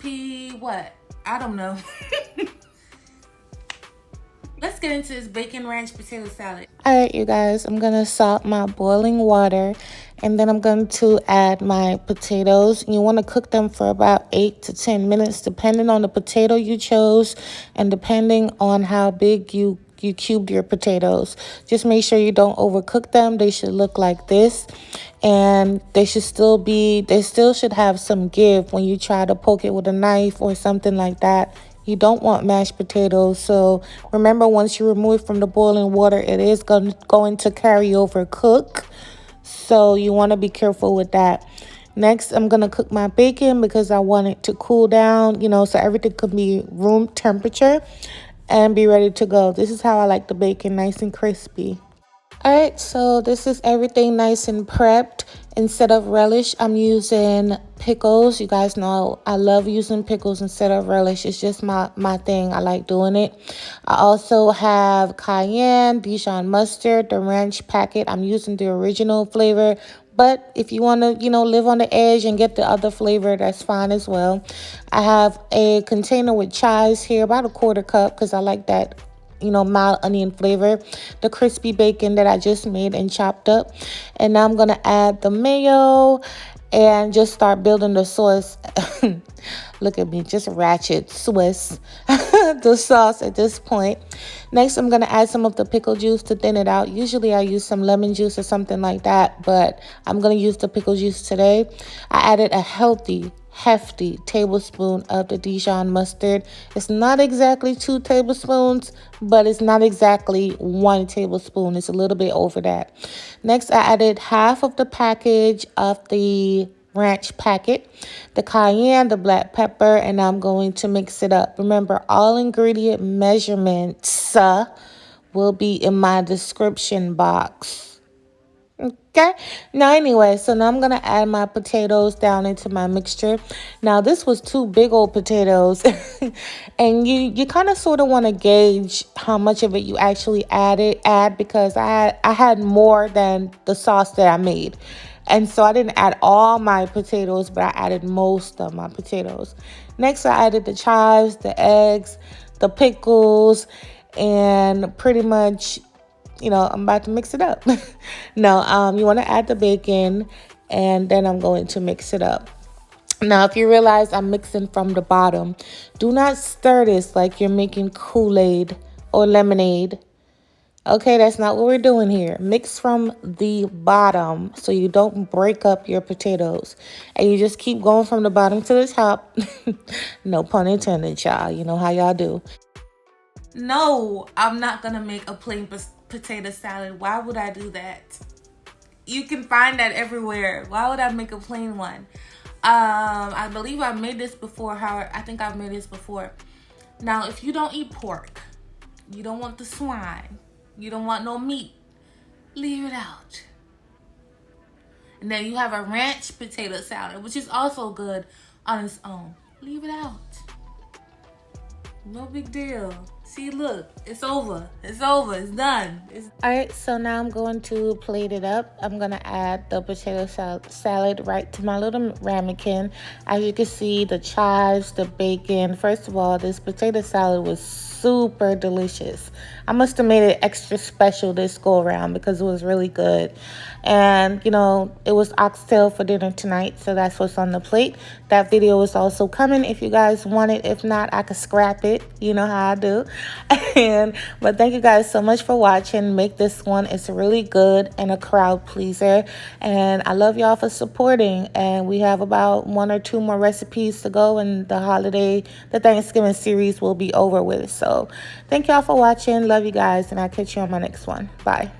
recipe, what? I don't know. Let's get into this bacon ranch potato salad. All right, you guys, I'm going to salt my boiling water, and then I'm going to add my potatoes. You want to cook them for about 8 to 10 minutes, depending on the potato you chose and depending on how big you cubed your potatoes. Just make sure you don't overcook them. They should look like this, and they still should have some give when you try to poke it with a knife or something like that. You don't want mashed potatoes, so remember, once you remove it from the boiling water, it is going to carry over cook, so you want to be careful with that. Next, I'm going to cook my bacon because I want it to cool down, so everything could be room temperature and be ready to go. This is how I like the bacon, nice and crispy. All right, so this is everything nice and prepped. Instead of relish, I'm using pickles. You guys know I love using pickles instead of relish. It's just my thing. I like doing it. I also have cayenne, Dijon mustard, the ranch packet. I'm using the original flavor. But if you want to, live on the edge and get the other flavor, that's fine as well. I have a container with chives here, about a 1/4 cup, because I like that mild onion flavor, the crispy bacon that I just made and chopped up. And now I'm going to add the mayo and just start building the sauce. Look at me, just ratchet Swiss the sauce at this point. Next, I'm going to add some of the pickle juice to thin it out. Usually I use some lemon juice or something like that, but I'm going to use the pickle juice today. I added a hefty tablespoon of the Dijon mustard. It's not exactly 2 tablespoons, but it's not exactly 1 tablespoon. It's a little bit over that. Next, I added half of the package of the ranch packet, the cayenne, the black pepper, and I'm going to mix it up. Remember, all ingredient measurements will be in my description box. Okay, now anyway, so now I'm going to add my potatoes down into my mixture. Now this was 2 big old potatoes and you kind of sort of want to gauge how much of it you actually add because I had more than the sauce that I made. And so I didn't add all my potatoes, but I added most of my potatoes. Next, I added the chives, the eggs, the pickles, and pretty much I'm about to mix it up. No, you want to add the bacon, and then I'm going to mix it up. Now, if you realize I'm mixing from the bottom, do not stir this like you're making Kool-Aid or lemonade. Okay, that's not what we're doing here. Mix from the bottom so you don't break up your potatoes. And you just keep going from the bottom to the top. No pun intended, y'all. You know how y'all do. No, I'm not going to make a plain potato salad. Why would I do that? You can find that everywhere. Why would I make a plain one? I believe I made this before. I think I've made this before. Now, if you don't eat pork, you don't want the swine, you don't want no meat, leave it out. And then you have a ranch potato salad, which is also good on its own. Leave it out. No big deal. See, look, it's over. It's done. All right, so now I'm going to plate it up. I'm going to add the potato salad right to my little ramekin. As you can see, the chives, the bacon. First of all, this potato salad was super delicious. I must have made it extra special this go around because it was really good. And, it was oxtail for dinner tonight, so that's what's on the plate. That video is also coming if you guys want it. If not, I could scrap it. You know how I do. But thank you guys so much for watching. Make this one. It's really good and a crowd pleaser. And I love y'all for supporting. And we have about 1 or 2 more recipes to go, and the Thanksgiving series will be over with. So thank y'all for watching. Love you guys, and I'll catch you on my next one. Bye.